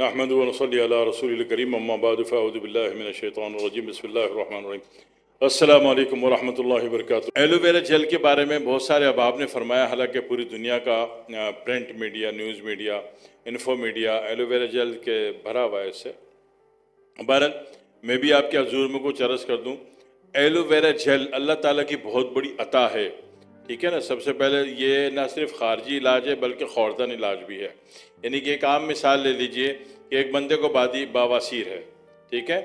नहमदु व नसल्ली अला रसूलिल करीम अम्मा बाद फ़अऊज़ु बिल्लाहि मिनश शैतानिर रजीम बिस्मिल्लाहिर रहमानिर रहीम अस्सलामु अलैकुम व रहमतुल्लाहि व बरकातुहू। एलोवेरा जेल के बारे में बहुत सारे अहबाब ने फरमाया, हालांकि पूरी दुनिया का print media, news media, info media aloe vera gel के भरा हुआ है इससे। बहरहाल मैं भी आपके हजूर में कुछ अर्ज़ कर दूँ। एलोवेरा जेल अल्लाह ताला की बहुत बड़ी अता है, ठीक है ना। सबसे पहले ये ना सिर्फ खारजी इलाज है बल्कि ख़ौरदन इलाज भी है। यानी कि एक आम मिसाल ले लीजिए कि एक बंदे को बवासीर है, ठीक है,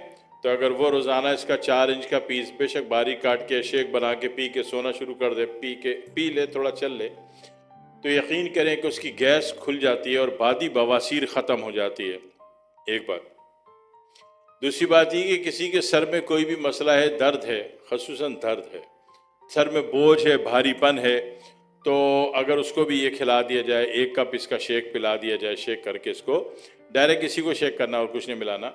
तो अगर वो रोज़ाना इसका 4 इंच का पीस बेशक बारीक काट के शेक बना के पी के सोना शुरू कर दे, पी ले, थोड़ा चल ले, तो यकीन करें कि उसकी गैस खुल जाती है और बादी बवासीर ख़त्म हो जाती है। एक बात। दूसरी बात ये कि किसी के सर में कोई भी मसला है, दर्द है, ख़ुसूसन दर्द है, सर में बोझ है, भारीपन है, तो अगर उसको भी ये खिला दिया जाए, 1 कप इसका शेक पिला दिया जाए, शेक करके इसको डायरेक्ट किसी को शेक करना और कुछ नहीं मिलाना,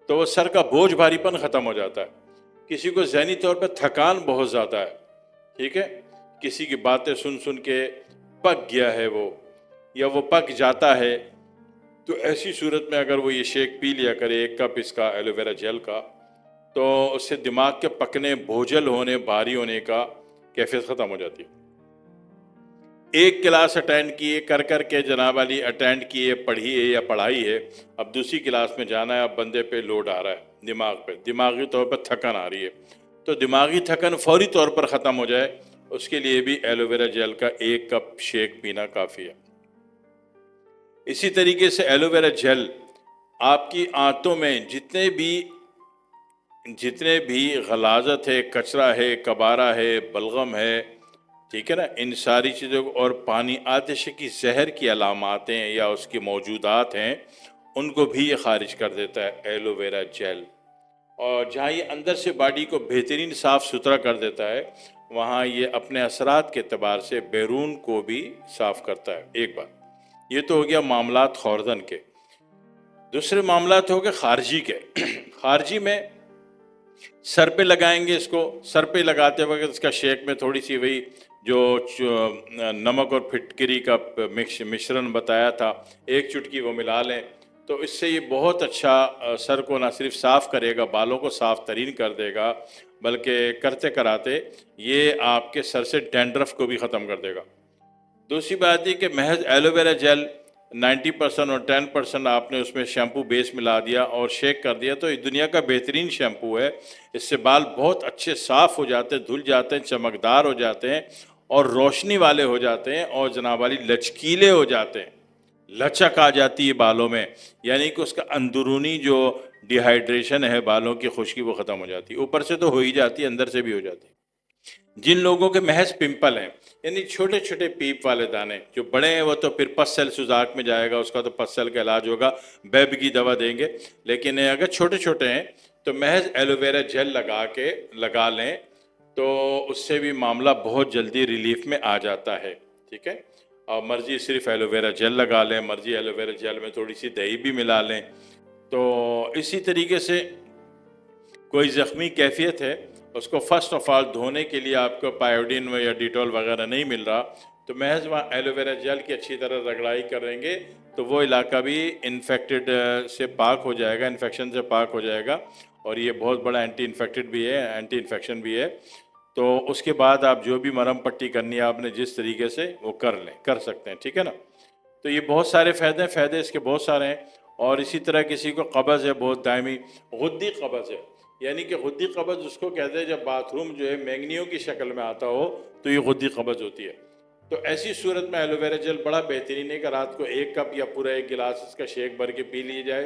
तो वो सर का बोझ भारीपन ख़त्म हो जाता है। किसी को ज़हनी तौर पर थकान बहुत ज़्यादा है, ठीक है, किसी की बातें सुन सुन के पक गया है वो, या वो पक जाता है, तो ऐसी सूरत में अगर वो ये शेक पी लिया करे 1 कप इसका एलोवेरा जेल का, तो उससे दिमाग के पकने, बोझल होने, भारी होने का कैफियत ख़त्म हो जाती है। एक क्लास अटेंड किए, कर कर के जनाब वाली अटेंड किए, पढ़ी है या पढ़ाई है, अब दूसरी क्लास में जाना है, अब बंदे पे लोड आ रहा है, दिमाग पे, दिमागी तौर पर थकन आ रही है, तो दिमागी थकन फौरी तौर पर ख़त्म हो जाए, उसके लिए भी एलोवेरा जेल का 1 कप शेक पीना काफ़ी है। इसी तरीके से एलोवेरा जेल आपकी आंतों में जितने भी गलाजत है, कचरा है, कबारा है, बलगम है, ठीक है ना, इन सारी चीज़ों को, और पानी आतिश की जहर की अलामातें या उसकी मौजूदात हैं, उनको भी ये खारिज कर देता है एलोवेरा जेल। और जहाँ ये अंदर से बॉडी को बेहतरीन साफ़ सुथरा कर देता है, वहाँ ये अपने असरात के एतबार से बैरून को भी साफ़ करता है। एक बात ये तो हो गया मामलात ख़ौरदन के। दूसरे मामलात हो गए खारजी के। खारजी में सर पे लगाएंगे इसको, सर पे लगाते वक्त इसका शेक में थोड़ी सी वही जो नमक और फिटकरी का मिश्रण बताया था, 1 चुटकी वो मिला लें, तो इससे ये बहुत अच्छा सर को ना सिर्फ साफ़ करेगा, बालों को साफ़ तरीन कर देगा, बल्कि करते कराते ये आपके सर से डैंड्रफ को भी ख़त्म कर देगा। दूसरी बात ये कि महज एलोवेरा जेल 90% और 10% आपने उसमें शैम्पू बेस मिला दिया और शेक कर दिया, तो ये दुनिया का बेहतरीन शैम्पू है। इससे बाल बहुत अच्छे साफ़ हो जाते हैं, धुल जाते हैं, चमकदार हो जाते हैं और रोशनी वाले हो जाते हैं, और जनाब वाली लचकीले हो जाते हैं, लचक आ जाती है बालों में, यानी कि उसका अंदरूनी जो डिहाइड्रेशन है, बालों की खुश्की, वो ख़त्म हो जाती है। ऊपर से तो हो ही जाती है, अंदर से भी हो जाती है। जिन लोगों के महज पिंपल हैं, यानी छोटे छोटे पीप वाले दाने, जो बड़े हैं वो तो फिर पस्सेल सुजाक में जाएगा, उसका तो पस्सेल का इलाज होगा, बेब की दवा देंगे, लेकिन अगर छोटे छोटे हैं तो महज एलोवेरा जेल लगा लें, तो उससे भी मामला बहुत जल्दी रिलीफ में आ जाता है, ठीक है। और मर्जी सिर्फ एलोवेरा जेल लगा लें, मर्जी एलोवेरा जेल में थोड़ी सी दही भी मिला लें, तो इसी तरीके से कोई ज़ख्मी कैफियत है, उसको फ़र्स्ट ऑफ ऑल धोने के लिए आपको पायोडीन या डिटॉल वगैरह नहीं मिल रहा, तो महज वहाँ एलोवेरा जेल की अच्छी तरह रगड़ाई करेंगे, तो वो इलाका भी इन्फेक्टेड से पाक हो जाएगा, इन्फेक्शन से पाक हो जाएगा, और ये बहुत बड़ा एंटी इन्फेक्टेड भी है, एंटी इन्फेक्शन भी है। तो उसके बाद आप जो भी मरहम पट्टी करनी है आपने जिस तरीके से वो कर सकते हैं, ठीक है ना। तो ये बहुत सारे फ़ायदे इसके बहुत सारे हैं। और इसी तरह किसी को कब्ज़ है, बहुत दायमी गुद्दी कब्ज़ है, यानी कि गुद्दी कब्ज़ उसको कहते हैं जब बाथरूम जो है मैंगनियों की शक्ल में आता हो, तो ये गुद्दी कब्ज़ होती है। तो ऐसी सूरत में एलोवेरा जेल बड़ा बेहतरीन है कि रात को 1 कप या पूरा 1 गिलास इसका शेक भर के पी लिया जाए,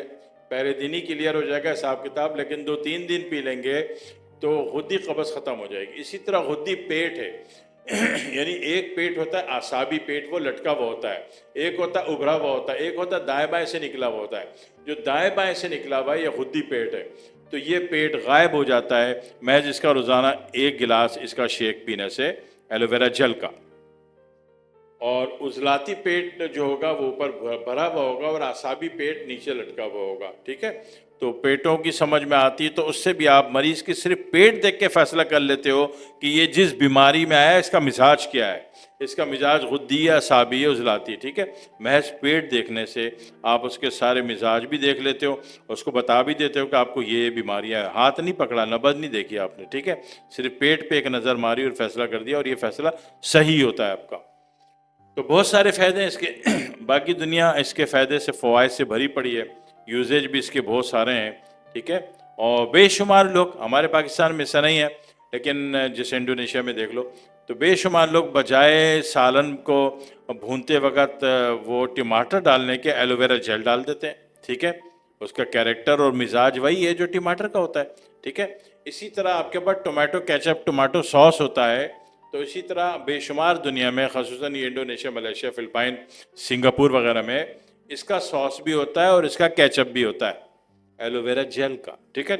पहले दिन ही क्लियर हो जाएगा हिसाब किताब, लेकिन 2-3 दिन पी लेंगे तो गुद्दी कब्ज़ ख़त्म हो जाएगी। इसी तरह गुद्दी पेट है, यानी एक पेट होता है आसाबी पेट, वो लटका हुआ होता है, एक होता है उभरा हुआ होता है, एक होता है दाएं बाएं से निकला हुआ होता है। जो दाएं बाएं से निकला हुआ है ये गुद्दी पेट है, तो ये पेट गायब हो जाता है महज इसका रोज़ाना 1 गिलास इसका शेक पीने से, एलोवेरा जेल का। और उजलाती पेट जो होगा वो ऊपर भरा हुआ होगा और आसाबी पेट नीचे लटका हुआ होगा, ठीक है। तो पेटों की समझ में आती है, तो उससे भी आप मरीज की सिर्फ पेट देख के फैसला कर लेते हो कि ये जिस बीमारी में आया है इसका मिजाज क्या है, इसका मिजाज गुद्दी या साबी है उजलाती है, ठीक है। महज पेट देखने से आप उसके सारे मिजाज भी देख लेते हो, उसको बता भी देते हो कि आपको ये बीमारियां है। हाथ नहीं पकड़ा, नब्ज नहीं देखी आपने, ठीक है, सिर्फ पेट पे एक नज़र मारी और फैसला कर दिया, और ये फैसला सही होता है आपका। तो बहुत सारे फ़ायदे हैं इसके बाकी दुनिया इसके फ़ायदे से, फ़वाइद से भरी पड़ी है, यूजेज भी इसके बहुत सारे हैं, ठीक है। और बेशुमार लोग, हमारे पाकिस्तान में ऐसा नहीं है, लेकिन जैसे इंडोनेशिया में देख लो, तो बेशुमार लोग बजाय सालन को भूनते वक्त वो टमाटर डालने के एलोवेरा जेल डाल देते हैं, ठीक है। उसका कैरेक्टर और मिजाज वही है जो टमाटर का होता है, ठीक है। इसी तरह आपके पास टोमेटो केचप, टोमेटो सॉस होता है। तो इसी तरह बेशुमार दुनिया में, ख़ासतन ये इंडोनेशिया, मलेशिया, फ़िलिपाइन, सिंगापुर वगैरह में इसका सॉस भी होता है और इसका केचप भी होता है, एलोवेरा जेल का, ठीक है।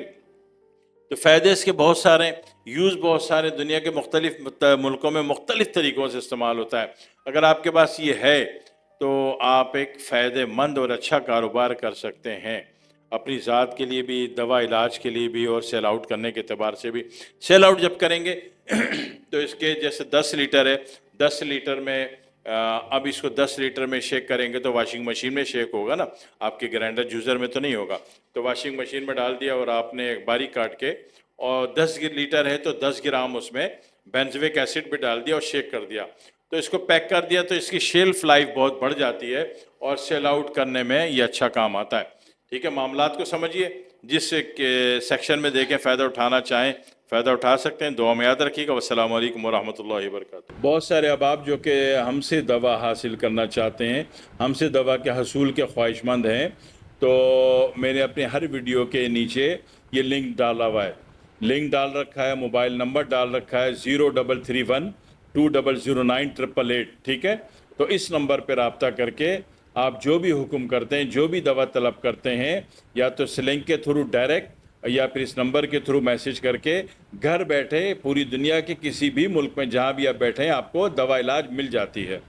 तो फ़ायदे इसके बहुत सारे, यूज़ बहुत सारे, दुनिया के मुख्तलिफ मुल्कों में मुख्तलिफ तरीक़ों से इस्तेमाल होता है। अगर आपके पास ये है तो आप एक फ़ायदेमंद और अच्छा कारोबार कर सकते हैं, अपनी ज़ात के लिए भी, दवा इलाज के लिए भी, और सेल आउट करने के अतबार से भी। सेल आउट जब करेंगे तो इसके जैसे 10 लीटर है, 10 लीटर में अब इसको 10 लीटर में शेक करेंगे तो वॉशिंग मशीन में शेक होगा ना, आपके ग्राइंडर जूसर में तो नहीं होगा। तो वॉशिंग मशीन में डाल दिया और आपने बारीक काट के, और 10 लीटर है तो 10 ग्राम उसमें बेंजोइक एसिड भी डाल दिया और शेक कर दिया, तो इसको पैक कर दिया, तो इसकी शेल्फ लाइफ बहुत बढ़ जाती है और सेल आउट करने में ये अच्छा काम आता है, ठीक है। मामलात को समझिए, जिस सेक्शन में देखें फ़ायदा उठाना चाहें फ़ायदा उठा सकते हैं। दुआ में याद रखिएगा। वस्सलाम वालेकुम वरहमतुल्लाहि वबरकातुहू। बहुत सारे अहबाब जो कि हमसे दवा हासिल करना चाहते हैं, हमसे दवा के हसूल के ख्वाहिशमंद हैं, तो मैंने अपने हर वीडियो के नीचे ये लिंक डाला हुआ है, लिंक डाल रखा है, मोबाइल नंबर डाल रखा है 0331200988, ठीक है। तो इस नंबर पर रब्ता करके आप जो भी हुक्म करते हैं, जो भी दवा तलब करते हैं, या तो इस लिंक के थ्रू डायरेक्ट या फिर इस नंबर के थ्रू मैसेज करके, घर बैठे पूरी दुनिया के किसी भी मुल्क में जहाँ भी आप बैठे हैं आपको दवा इलाज मिल जाती है।